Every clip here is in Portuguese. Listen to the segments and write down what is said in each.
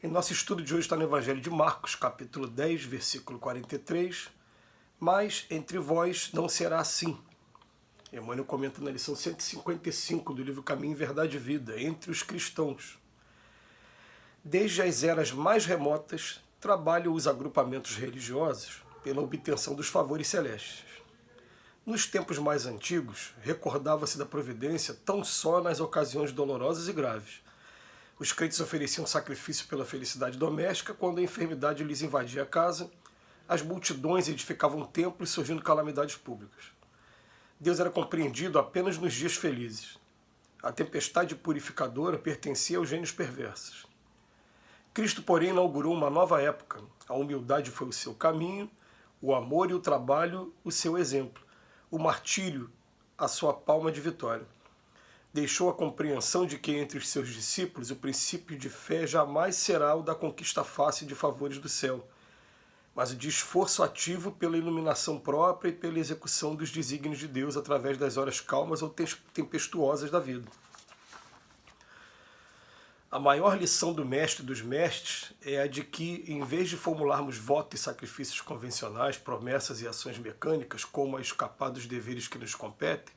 Em nosso estudo de hoje está no Evangelho de Marcos, capítulo 10, versículo 43. Mas entre vós não será assim. Emmanuel comenta na lição 155 do livro Caminho, Verdade e Vida, entre os cristãos. Desde as eras mais remotas, trabalham os agrupamentos religiosos pela obtenção dos favores celestes. Nos tempos mais antigos, recordava-se da providência tão só nas ocasiões dolorosas e graves. Os crentes ofereciam sacrifício pela felicidade doméstica quando a enfermidade lhes invadia a casa, as multidões edificavam templos surgindo calamidades públicas. Deus era compreendido apenas nos dias felizes. A tempestade purificadora pertencia aos gênios perversos. Cristo, porém, inaugurou uma nova época. A humildade foi o seu caminho, o amor e o trabalho o seu exemplo, o martírio a sua palma de vitória. Deixou a compreensão de que entre os seus discípulos o princípio de fé jamais será o da conquista fácil de favores do céu, mas o de esforço ativo pela iluminação própria e pela execução dos desígnios de Deus através das horas calmas ou tempestuosas da vida. A maior lição do mestre dos mestres é a de que, em vez de formularmos votos e sacrifícios convencionais, promessas e ações mecânicas, como a escapar dos deveres que nos competem,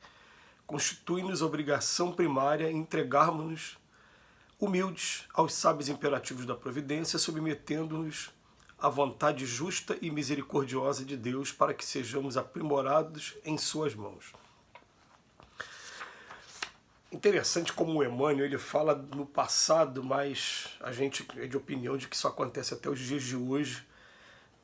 constitui-nos obrigação primária entregarmos-nos humildes aos sábios imperativos da providência, submetendo-nos à vontade justa e misericordiosa de Deus para que sejamos aprimorados em suas mãos. Interessante como o Emmanuel ele fala no passado, mas a gente é de opinião de que isso acontece até os dias de hoje.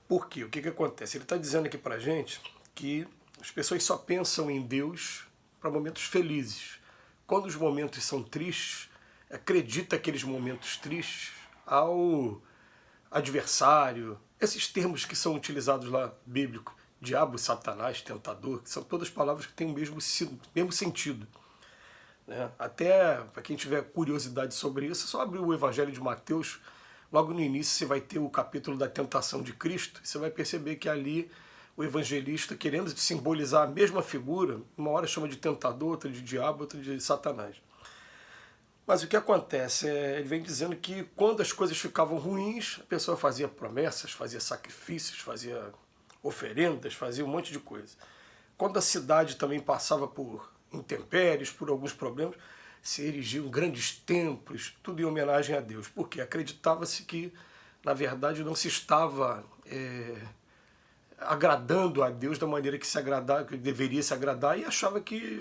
Por quê? O que acontece? Ele está dizendo aqui para a gente que as pessoas só pensam em Deus para momentos felizes. Quando os momentos são tristes, acredita aqueles momentos tristes ao adversário, esses termos que são utilizados lá, bíblico, diabo, satanás, tentador, que são todas palavras que têm o mesmo sentido. Né? Até, para quem tiver curiosidade sobre isso, é só abrir o Evangelho de Mateus, logo no início você vai ter o capítulo da tentação de Cristo, você vai perceber que ali o evangelista, querendo simbolizar a mesma figura, uma hora chama de tentador, outra de diabo, outra de satanás. Mas o que acontece? Ele vem dizendo que quando as coisas ficavam ruins, a pessoa fazia promessas, fazia sacrifícios, fazia oferendas, fazia um monte de coisa. Quando a cidade também passava por intempéries, por alguns problemas, se erigiam grandes templos, tudo em homenagem a Deus. Porque acreditava-se que, na verdade, não se estava agradando a Deus da maneira que deveria se agradar, e achava que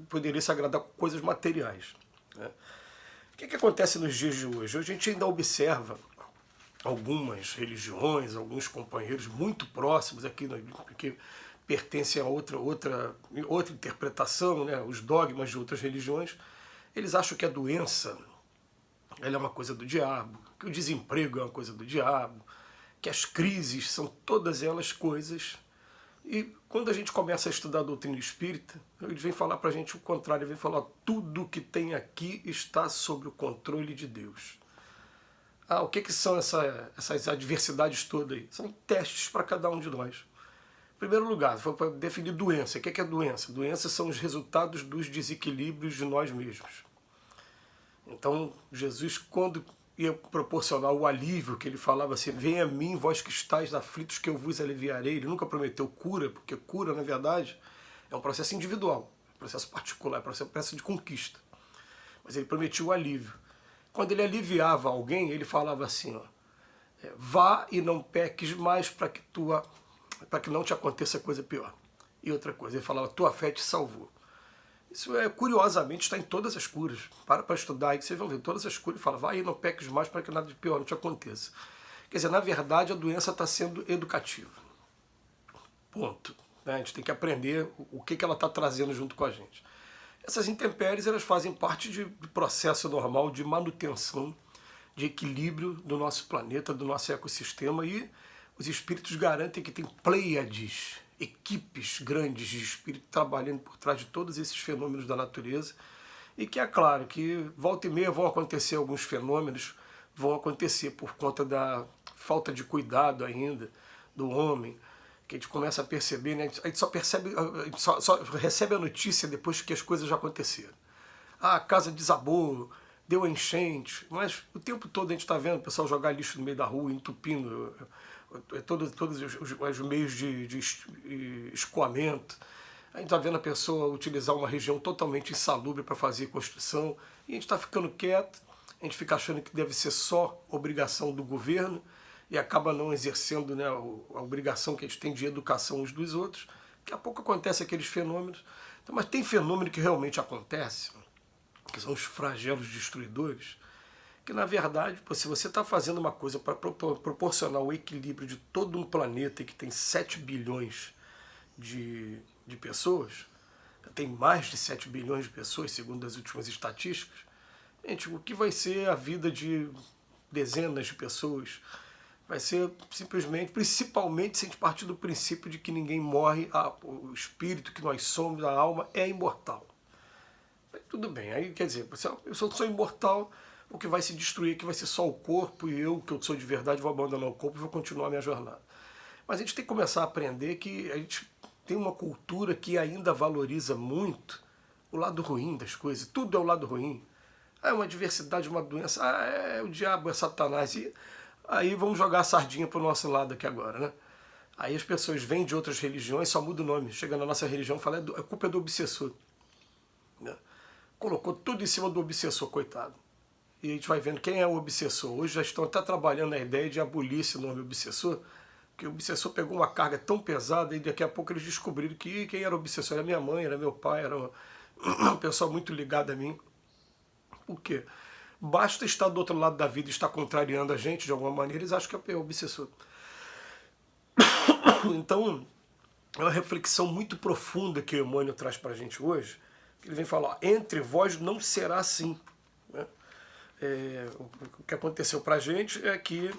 poderia se agradar com coisas materiais. Né? O que acontece nos dias de hoje? Hoje a gente ainda observa algumas religiões, alguns companheiros muito próximos aqui, que pertencem a outra interpretação, né? Os dogmas de outras religiões, eles acham que a doença ela é uma coisa do diabo, que o desemprego é uma coisa do diabo, que as crises são todas elas coisas. E quando a gente começa a estudar a doutrina espírita, ele vem falar para a gente o contrário, ele vem falar: tudo que tem aqui está sob o controle de Deus. O que são essas adversidades todas aí? São testes para cada um de nós. Em primeiro lugar, foi para definir doença. O que é doença? Doença são os resultados dos desequilíbrios de nós mesmos. Então, Jesus, quando ia proporcionar o alívio, que ele falava assim: venha a mim, vós que estáis aflitos, que eu vos aliviarei. Ele nunca prometeu cura, porque cura, na verdade, é um processo individual, um processo particular, um processo de conquista. Mas ele prometia o alívio. Quando ele aliviava alguém, ele falava assim: vá e não peques mais para que não te aconteça coisa pior. E outra coisa, ele falava: tua fé te salvou. Isso curiosamente está em todas as curas. Para estudar aí que vocês vão ver todas as curas. Fala: vai e não peques mais para que nada de pior não te aconteça. Quer dizer, na verdade a doença está sendo educativa. Ponto. Né? A gente tem que aprender o que ela está trazendo junto com a gente. Essas intempéries elas fazem parte do processo normal de manutenção, de equilíbrio do nosso planeta, do nosso ecossistema, e os espíritos garantem que tem pleiades, equipes grandes de espírito trabalhando por trás de todos esses fenômenos da natureza, e que é claro que volta e meia vão acontecer alguns fenômenos, vão acontecer por conta da falta de cuidado ainda do homem, que a gente começa a perceber, né? A gente só recebe a notícia depois que as coisas já aconteceram. A casa desabou, deu enchente, mas o tempo todo a gente está vendo o pessoal jogar lixo no meio da rua, entupindo todos os meios de escoamento. A gente está vendo a pessoa utilizar uma região totalmente insalubre para fazer construção, e a gente está ficando quieto, a gente fica achando que deve ser só obrigação do governo, e acaba não exercendo, né, a obrigação que a gente tem de educação uns dos outros. Daqui a pouco acontece aqueles fenômenos. Então, mas tem fenômeno que realmente acontece, que são os flagelos destruidores, que na verdade, se você está fazendo uma coisa para proporcionar o equilíbrio de todo um planeta que tem 7 bilhões de pessoas, tem mais de 7 bilhões de pessoas, segundo as últimas estatísticas, gente, o que vai ser a vida de dezenas de pessoas? Vai ser simplesmente, principalmente se a gente partir do princípio de que ninguém morre, o espírito que nós somos, a alma, é imortal. Aí, tudo bem, aí quer dizer, eu sou imortal, o que vai se destruir aqui vai ser só o corpo, e eu, que eu sou de verdade, vou abandonar o corpo e vou continuar a minha jornada. Mas a gente tem que começar a aprender que a gente tem uma cultura que ainda valoriza muito o lado ruim das coisas, tudo é o lado ruim. É uma diversidade, uma doença, é o diabo, é Satanás. E aí vamos jogar a sardinha para o nosso lado aqui agora, né? Aí as pessoas vêm de outras religiões, só muda o nome. Chega na nossa religião e fala, a culpa é do obsessor. Né? Colocou tudo em cima do obsessor, coitado. E a gente vai vendo quem é o obsessor. Hoje já estão até trabalhando na ideia de abolir esse nome obsessor, porque o obsessor pegou uma carga tão pesada e daqui a pouco eles descobriram que quem era o obsessor era minha mãe, era meu pai, era uma pessoa muito ligada a mim. Por quê? Basta estar do outro lado da vida e estar contrariando a gente de alguma maneira, eles acham que é obsessor. Então, é uma reflexão muito profunda que o Emmanuel traz para a gente hoje, que ele vem falar, entre vós não será assim. Né? O que aconteceu para a gente é que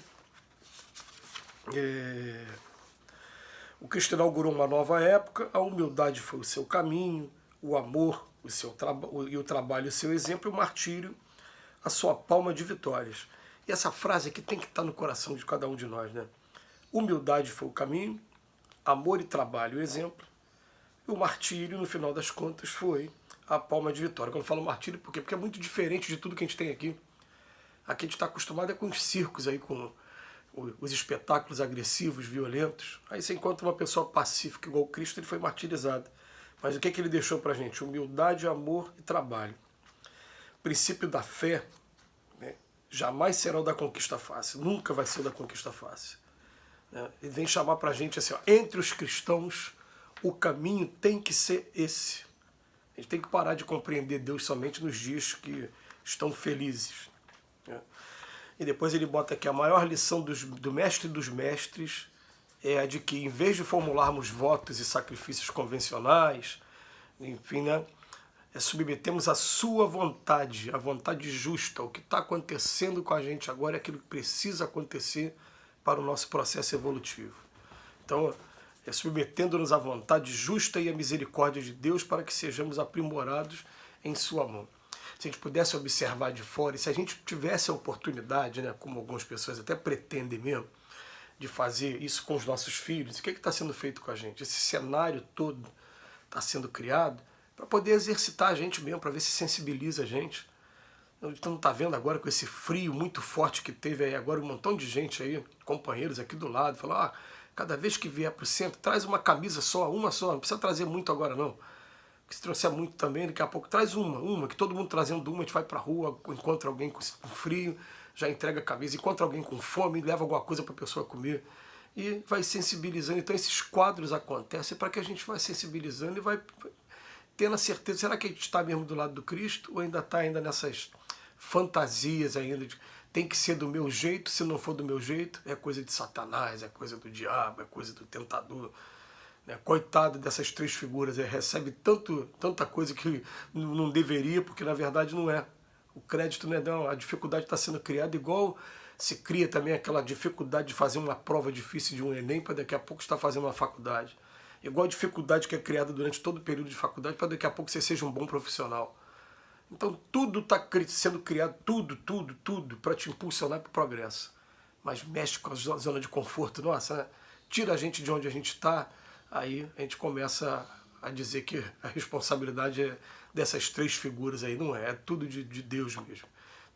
o Cristo inaugurou uma nova época, a humildade foi o seu caminho, o amor, e o trabalho, o seu exemplo, e o martírio, a sua palma de vitórias. E essa frase aqui tem que estar no coração de cada um de nós, né? Humildade foi o caminho, amor e trabalho o exemplo, e o martírio, no final das contas, foi a palma de vitória. Quando eu falo martírio, por quê? Porque é muito diferente de tudo que a gente tem aqui. Aqui a gente está acostumado com os circos, aí, com os espetáculos agressivos, violentos. Aí você encontra uma pessoa pacífica igual o Cristo, ele foi martirizado. Mas o que ele deixou para a gente? Humildade, amor e trabalho. O princípio da fé, né, jamais será o da conquista fácil, nunca vai ser o da conquista fácil. Né? Ele vem chamar para a gente assim, ó, entre os cristãos, o caminho tem que ser esse. A gente tem que parar de compreender Deus somente nos dias que estão felizes. Né? E depois ele bota aqui, a maior lição do mestre dos mestres é a de que, em vez de formularmos votos e sacrifícios convencionais, enfim, né, submetemos a sua vontade, a vontade justa. O que está acontecendo com a gente agora é aquilo que precisa acontecer para o nosso processo evolutivo. Então, submetendo-nos à vontade justa e à misericórdia de Deus para que sejamos aprimorados em sua mão. Se a gente pudesse observar de fora, e se a gente tivesse a oportunidade, né, como algumas pessoas até pretendem mesmo, de fazer isso com os nossos filhos, o que está sendo feito com a gente? Esse cenário todo está sendo criado para poder exercitar a gente mesmo, para ver se sensibiliza a gente. Então está vendo agora com esse frio muito forte que teve aí agora, um montão de gente aí, companheiros aqui do lado, falou, cada vez que vier para o centro, traz uma camisa só, uma só, não precisa trazer muito agora não. Porque se trouxer muito também, daqui a pouco traz uma, que todo mundo trazendo uma, a gente vai para a rua, encontra alguém com frio, já entrega a camisa, encontra alguém com fome, leva alguma coisa para a pessoa comer. E vai sensibilizando. Então esses quadros acontecem para que a gente vai sensibilizando e vai tendo a certeza, será que a gente está mesmo do lado do Cristo ou ainda está nessas fantasias ainda de tem que ser do meu jeito, se não for do meu jeito, é coisa de Satanás, é coisa do diabo, é coisa do tentador. Coitado dessas três figuras, recebe tanta coisa que não deveria, porque na verdade não é. O crédito não é, não, a dificuldade está sendo criada igual se cria também aquela dificuldade de fazer uma prova difícil de um Enem para daqui a pouco estar fazendo uma faculdade. Igual a dificuldade que é criada durante todo o período de faculdade para daqui a pouco você seja um bom profissional. Então tudo está sendo criado, tudo para te impulsionar para o progresso. Mas mexe com a zona de conforto, nossa, né? Tira a gente de onde a gente está, aí a gente começa a dizer que a responsabilidade é dessas três figuras aí, não é? É tudo de Deus mesmo.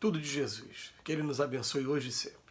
tudo de Jesus. Que Ele nos abençoe hoje e sempre.